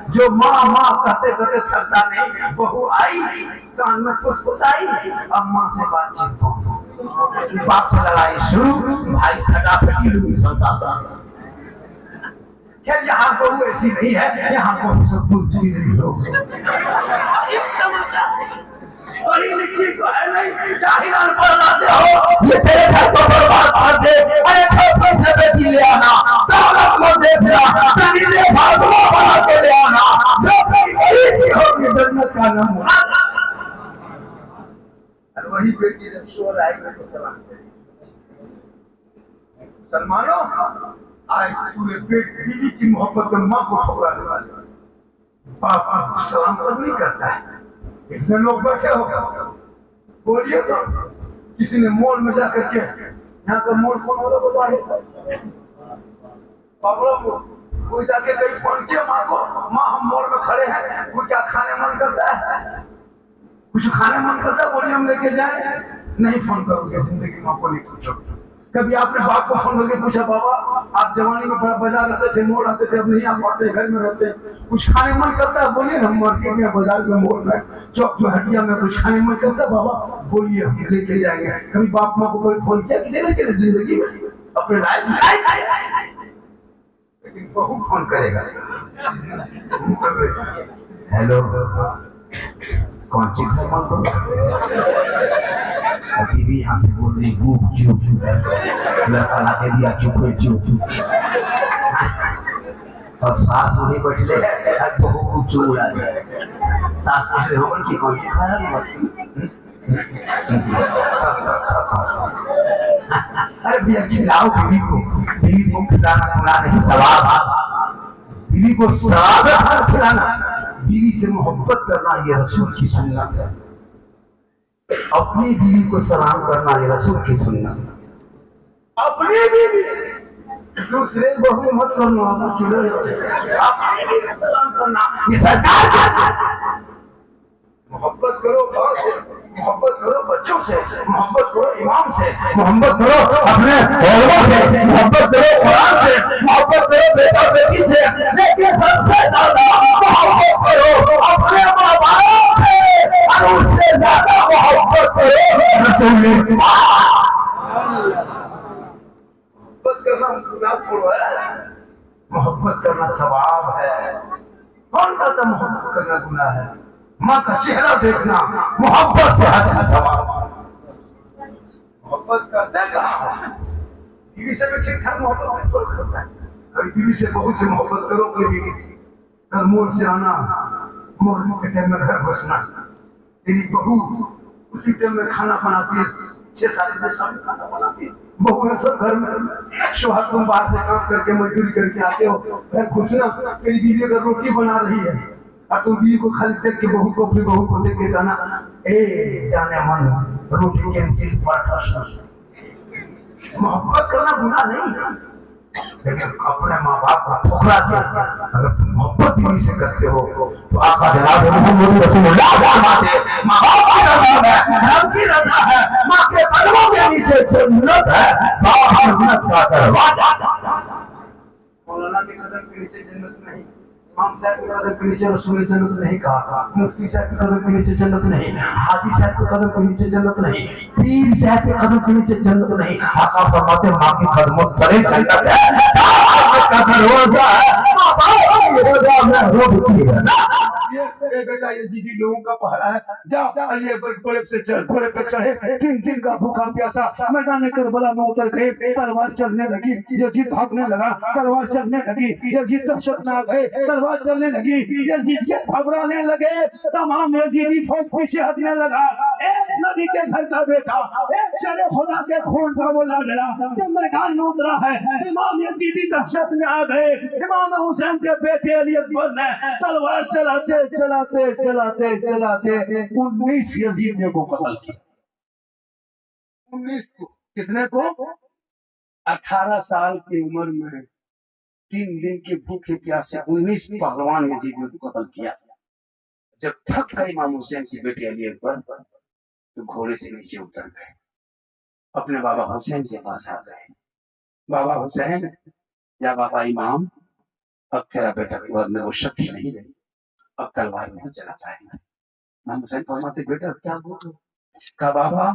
जो माँ माँ कहते कहते थकता नहीं, बहू आई कान में फुसफुसाई, अब माँ से बातचीत हो, बाप से लड़ाई शुरू, भाई फटाफटी लूंगी संसार। खैर यहाँ बहू ऐसी नहीं है, यहाँ बहू सब बुद्धि हो, पढ़ी लिखी तो है नहीं, जाहिल अनपढ़ लाते हो, ये तेरे घर को बर्बाद कर दे। अरे छोटे से बेटी ले आना, दौलत को देखना, कनीले फालतू बना के ले आना, जो बेटी होगी जन्नत का नमूना। और वही बेटी जब शोर आएगी तो सलाम सलमानो, आज पूरे बीवी की मोहब्बत में माँ को ठुकराने वाले बाप आपको सलाम कब नहीं करता है। इतने लोग बैठे हो, बोलिए तो किसी ने मॉल में जाकर के, यहाँ का मॉल कौन वाला बता है, कोई जाके कहीं फोन किया माँ को, माँ हम मॉल में खड़े हैं, वो क्या खाने मन करता है, कुछ खाने मन करता है, बोलिए हम लेके जाए। नहीं फोन करोगे जिंदगी माँ को नहीं पूछो। कभी आपने बाप को फोन करके पूछा, बाबा आप जवानी में बाजार रहते थे, मोड़ आते थे, अब नहीं आ पाते, घर में रहते, कुछ खाने मन करता है, बोलिए हम मार्केट में, बाजार में, मोड़ में, चौक में, हटिया में कुछ खाने मन करता है, बाबा बोलिए हम लेके जाएंगे। कभी बाप माँ को कोई फोन किया किसी ने के जिंदगी में अपने लाइफ में? लेकिन बहू फोन करेगा, हेलो कौन सी घर मन करो, अभी भी यहाँ से बोल रही भूख चुप, लड़का ला के दिया चुप चुप, और सास वही बैठले बहू चुप उड़ा दे, सास बैठले हो कि कौन सी खाया अरे भैया खिलाओ बीवी को खिलाना खुला नहीं सवाब, बीवी को सवाब खिलाना, बीवी से मोहब्बत करना ये रसूल की सुन्नत है। अपनी बीवी को सलाम करना ये रसूल की सुन्नत। अपनी बीवी दूसरे बहू मत करना, अपनी बीवी सलाम करना ये सरकार का। मोहब्बत करो माँ से, मोहब्बत करो बच्चों से, मोहब्बत करो इमाम से, मोहब्बत करो अपने औलाद से, मोहब्बत करो कुरान से, मोहब्बत करो बेटा बेटी से, लेकिन सबसे ज्यादा मोहब्बत करो अपने माँ बाप से, और उससे ज्यादा मोहब्बत करो रसूल। मोहब्बत करना गुनाह थोड़ा है, मोहब्बत करना सवाब है। कौन कहता मोहब्बत करना गुनाह है? माँ का चेहरा देखना मोहब्बत से अच्छा सवाल। मोहब्बत करते कहाँ, बीवी से भी ठीक ठाक मोहब्बत थोड़ा करता है। कभी बीवी से बहुत से मोहब्बत करो, अपनी बीवी से कल मोड़ से आना, मोड़ के टाइम में घर घुसना, तेरी बहू उसी टाइम में खाना बनाती है, 6-7 शाम खाना बनाती है, बहू है सब घर में, शोहर तुम बाहर से काम करके मजदूरी करके आते हो, घर घुसना, तेरी बीवी अगर रोटी बना रही है और तुम बीवी को खाली देख के बहू को, अपनी बहू को देख के कहना, ए जाने मन रोटी कैंसिल पराठा। मोहब्बत करना गुनाह नहीं, लेकिन अपने माँ बाप को ठुकरा दिया। अगर तुम मोहब्बत बीवी से करते हो तो आका जनाब मोहम्मद रसूलुल्लाह फरमाते, माँ बाप की रज़ा है, रब की रज़ा है, माँ के कदमों के नीचे जन्नत है, बाप जन्नत का दरवाजा। मौलाना के कदम के नीचे जन्नत नहीं, इमाम साहब के कदम के नीचे रसूल ने जन्नत नहीं कहा, मुफ्ती साहब के कदम के नीचे जन्नत नहीं, हाजी साहब के कदम के नीचे जन्नत नहीं, पीर साहब के कदम के नीचे जन्नत नहीं। आका फरमाते माँ के कदमों तले जन्नत है, का दरवाजा है, माँ बाप की रज़ा में रोटी है ना। ये बेटा यजीदी लोगों का पहरा है, जा अली अकबर घोड़े से चढ़, घोड़े पे चढ़े, 3 दिन का भूखा प्यासा मैदान करबला में उतर गए, तलवार चलने लगी, यजीद भागने लगा, तलवार चलने लगी, यजीद दहशत में आ गए, तलवार चलने लगी, यजीद के घबराने लगे, तमाम यजीदी फौज पीछे हटने लगा। एक नबी के घर का बेटा, एक शरे खुदा के खून का वो लड़का जब मैदान में उतरा है, इमाम यजीदी दहशत में आ गए। इमाम हुसैन के बेटे अली अकबर ने तलवार चलाते चलाते चलाते चलाते 19 यजीदियों को कत्ल किया। 19 को, कितने को? 18 साल की उम्र में 3 दिन के भूखे प्यासे 19 पहलवान यजीदियों को कत्ल किया। जब थक गए इमाम हुसैन की बेटे अली अकबर तो घोड़े से नीचे उतर गए, अपने बाबा हुसैन के पास आ गए। बाबा हुसैन या बाबा इमाम, अब तेरा बेटा कुआं में वो शक्ति नहीं रही, अब तलवार नहीं चला पाएगा। इमाम हुसैन फरमाते बेटा क्या बोल रहे हो? कहा बाबा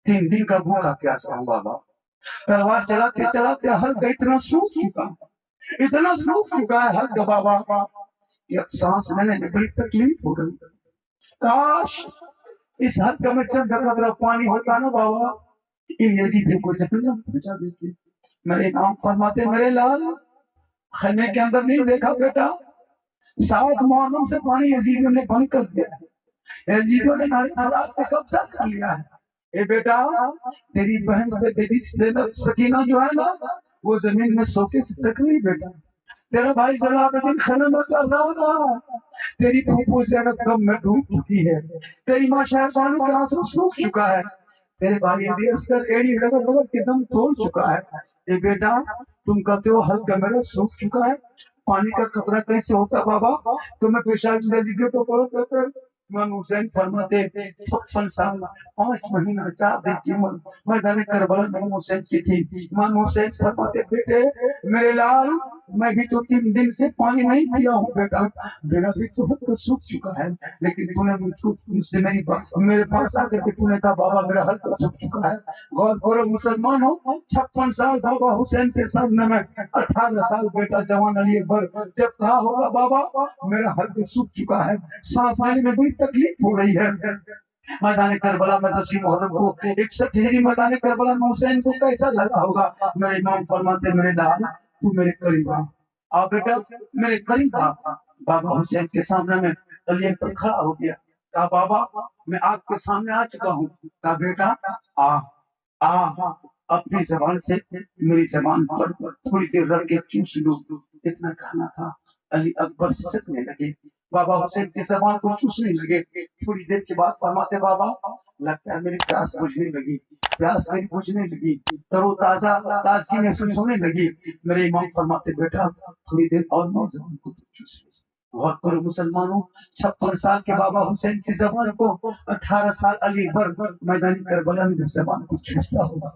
3 दिन का भूखा प्यासा हूँ बाबा। तलवार चलाते चलाते हल्का इतना सूख चुका है, इतना सूख चुका है हल्का बाबा कि अब सांस लेने में बड़ी तकलीफ हो रही है। काश इस हल्का में चंद कतरा पानी होता ना बाबा, इन यजीदों को जहन्नम पहुंचा देते। मेरे नाम फरमाते, मेरे लाल खैमे के अंदर नहीं देखा बेटा, 7 मुहर्रम से पानी यजीदों ने बंद कर दिया है, यजीदों ने नारी फरात पे कब्जा कर लिया है। ए बेटा, तेरी बहन से तेरी ज़ैनब सकीना जो है ना, वो जमीन में सोके से चक रही बेटा। तेरा भाई जलालुद्दीन खैमे में कर रहा था, तेरी फूफू ज़ैनब गम में डूब चुकी है, तेरी माँ शहरबानू के आंसू सूख चुका है, तेरे भाई इलियास का एड़ी रगड़ रगड़ के दम तोड़ चुका है। ए बेटा, तुम कहते हो हल्का मेरा सूख चुका है, पानी का कतरा कैसे होता बाबा? तुम्हें पेशाब नजदीक को पढ़ो कहते। इमाम हुसैन फरमाते 56 साल 5 महीना 4 दिन की उम्र मैदान करबला में इमाम हुसैन की थी। इमाम हुसैन फरमाते, बेटे मेरे लाल, मैं भी तो 3 दिन से पानी नहीं पिया हूँ बेटा, मेरा भी तो हल्का सूख चुका है, लेकिन तूने मुझसे मेरे पास आकर के तूने कहा बाबा मेरा हल्का सूख चुका है। गौर करो मुसलमान हो, 56 साल बाबा हुसैन के सामने में 18 साल बेटा जवान अली अकबर जब कहा होगा बाबा मेरा हल्का सूख चुका है, सांस लेने में बड़ी तकलीफ हो रही है। मैदान करबला में 10 मुहर्रम को 61 हिजरी मैदान करबला में हुसैन को कैसा लगा होगा? मेरे इमाम फरमाते, मेरे लाल तू मेरे करीब आ बेटा, मेरे करीब आ। बाबा हुसैन के सामने में अली अकबर खड़ा हो गया, कहा बाबा मैं आपके सामने आ चुका हूँ। कहा बेटा आ आ अपनी जबान से मेरी जबान पर थोड़ी देर रख के चूस लो, इतना खाना था। अली अकबर सिसकने लगे, बाबा हुसैन की जबान को चूसने लगे। थोड़ी देर के बाद फरमाते, बाबा लगता है मेरी प्यास बुझने लगी, प्यास मेरी बुझने लगी, तरोताजा ताजगी महसूस होने लगी। मेरे इमाम फरमाते, बेटा थोड़ी देर और मेरी जबान को चूस लो। बहुत करो मुसलमानों, 56 साल के बाबा हुसैन की जबान को 18 साल अली अकबर मैदान करबला में जब जबान को चूसता होगा,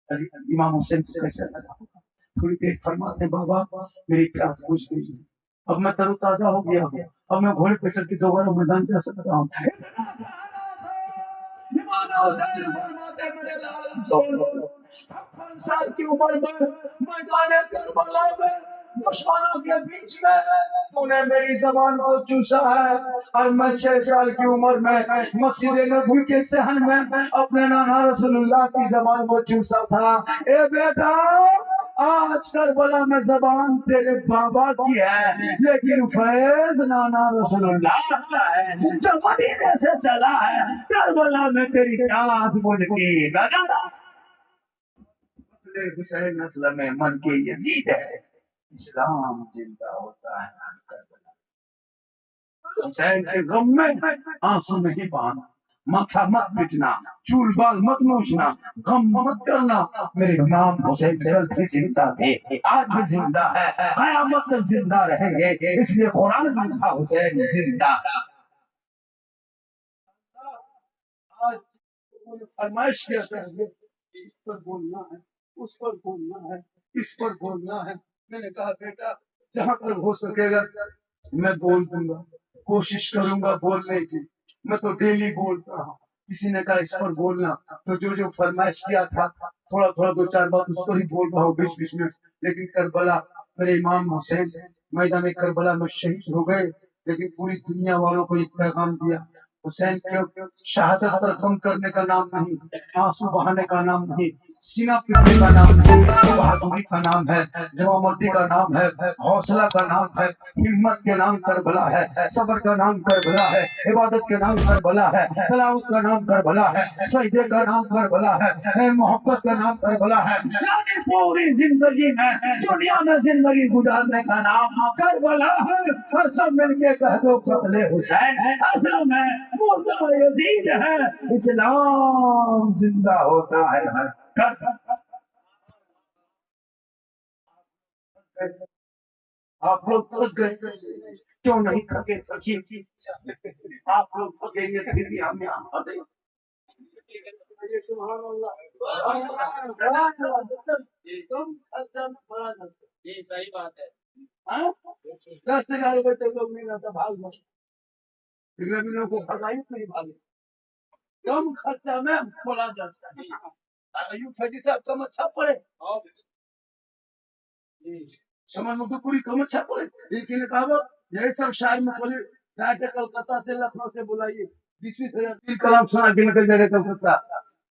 अली इमाम हुसैन को कैसा लगा होगा? थोड़ी देर फरमाते, बाबा मेरी प्यास बुझ गई है, अब मैं तरोताजा हो गया हूँ, अब मैं घोड़े पे चढ़ के दोबारा मैदान जा सकता हूँ। साल की उम्र में मैदान करबला में दुश्मनों के बीच में तूने मेरी जबान को चूसा है, और मैं 6 साल की उम्र में मस्जिद नबवी के सहन में अपने नाना रसूलुल्लाह की जबान को चूसा था। ए बेटा, आज करबला में जबान तेरे बाबा की है, लेकिन फैज नाना रसूलुल्लाह का है जो मदीने से चला है। करबला में तेरी प्यास बुझ के लगा। हुसैन नस्ल में मन के यजीद है, इस्लाम जिंदा होता है। हुसैन के गम में आंसू नहीं बहाना, माथा मत पिटना, चूल बाल मत नोचना, गम मत करना। मेरे इमाम हुसैन कल भी जिंदा थे, आज भी जिंदा है, कयामत तक जिंदा रहेंगे, इसलिए कुरान में था हुसैन जिंदा। आज फरमाइश किया है, इस पर बोलना है, उस पर बोलना है, इस पर बोलना है। मैंने कहा बेटा जहां तक हो सकेगा मैं बोल दूंगा, कोशिश करूंगा बोलने की, मैं तो डेली बोलता हूँ। किसी ने कहा इस पर बोलना, तो जो जो फरमाइश किया था थोड़ा थोड़ा 2-4 बात उस पर ही बोल रहा हूँ बीच बीच में। लेकिन करबला, मेरे इमाम हुसैन मैदान करबला में शहीद हो गए, लेकिन पूरी दुनिया वालों को एक पैगाम दिया, हुसैन के शहादत पर गम करने का नाम नहीं, आंसू बहाने का नाम नहीं, सीना पीटने का नाम नहीं, बहादुरी का नाम है, जवामर्दी का नाम है, हौसला का नाम है, हिम्मत के नाम करबला है, सब्र का नाम करबला है, इबादत के नाम करबला है, तलावत का नाम करबला है, सजदे का नाम करबला है, मोहब्बत का नाम करबला है। यानी पूरी जिंदगी में दुनिया में जिंदगी गुजारने का नाम करबला है। सब मिलके कह दो कत्ले हुसैन असल में मुर्दा यजीद है, इस्लाम जिंदा होता है। आप लोग थक गए, क्यों नहीं थके? थकिए, आप लोग थकेंगे फिर भी हम यहाँ खड़े। ये सही बात है। 10-11 बजे तक लोग नहीं रहता, भाग जाओ, फिर भी लोग को भगाई नहीं भागे। कम खर्चा में खोला जा सकता है। यूं फैजी साहब कम अच्छा पड़े समझ में तो पूरी कम अच्छा पड़े, लेकिन कहा यही सब शायर में बोले जाके कलकत्ता से लखनऊ से बुलाइए 20,000 कलाम सुना के निकल जाएगा कलकत्ता।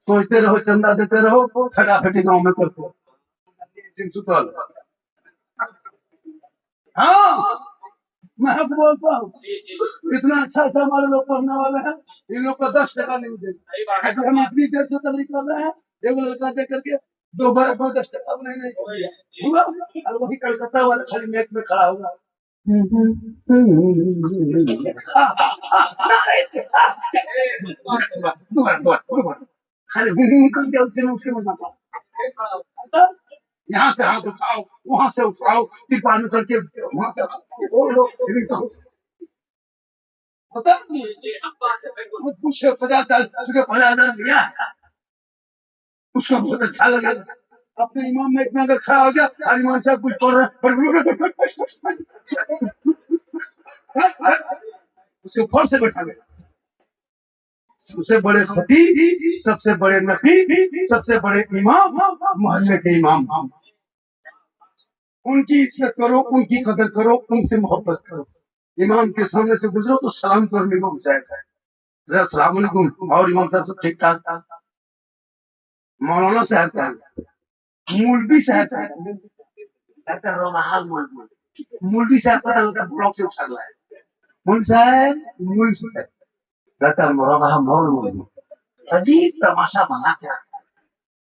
सोचते रहो चंदा देते रहो फटाफटी गाँव में करते सिंह सुतौल। हाँ मैं बोलता हूँ इतना अच्छा अच्छा हमारे लोग पढ़ने वाले हैं, इन लोग को 10 टका नहीं देंगे। हम अपनी देर से तबलीग कर रहे हैं, एक लड़का दे करके 2 बार को 10 टका नहीं हुआ, और वही कलकत्ता वाला खाली नेट में खड़ा होगा। यहाँ से हाथ उठाओ वहां से उठाओ तिरपाल चढ़ के वहां से कुछ 50,000 दिया उसको बहुत अच्छा लगा। अपने इमाम में इतना अगर खड़ा हो गया और इमाम साहब कुछ पढ़ रहा उसको फौर से बैठा गया। सबसे बड़े खतीब, सबसे बड़े नबी, सबसे बड़े इमाम मोहल्ले के इमाम, उनकी इज्जत करो, उनकी कदर करो, उनसे मोहब्बत करो। इमाम के सामने से गुजरो तो सलाम करो इमाम साहब, अस्सलाम वालेकुम। और इमाम साहब सब ठीक ठाक था, मौलाना साहब था, मौलवी साहब था, मौलवी साहब का ब्लॉक से उठा हुआ है, मौलवी साहब कहता मौलवी अजीब तमाशा बना क्या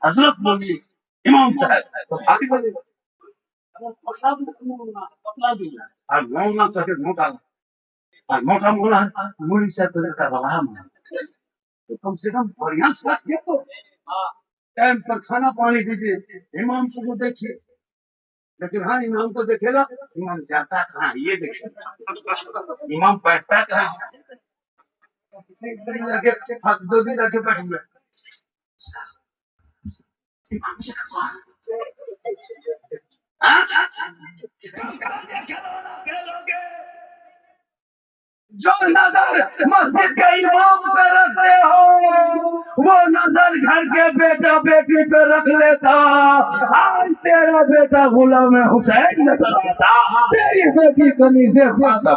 हजरत बोली इमाम साहब तो आगे बोले और मौना कहते मोटा और मोटा मोला मौलवी साहब कहता रहा तो कम से कम बढ़िया से तो टाइम पर खाना पानी दीजिए, इमाम को देखिए। लेकिन हाँ इमाम को देखेगा, इमाम जाता कहाँ ये देखेगा, इमाम बैठता कहाँ, 2 दिन आके बैठ गया। जो नजर मस्जिद के इमाम पे रखते हो वो नजर घर के बेटा बेटी पे रख लेता। आज तेरा बेटा गुलाम हुसैन नजर आता, तेरी बेटी कमीज़े फातिमा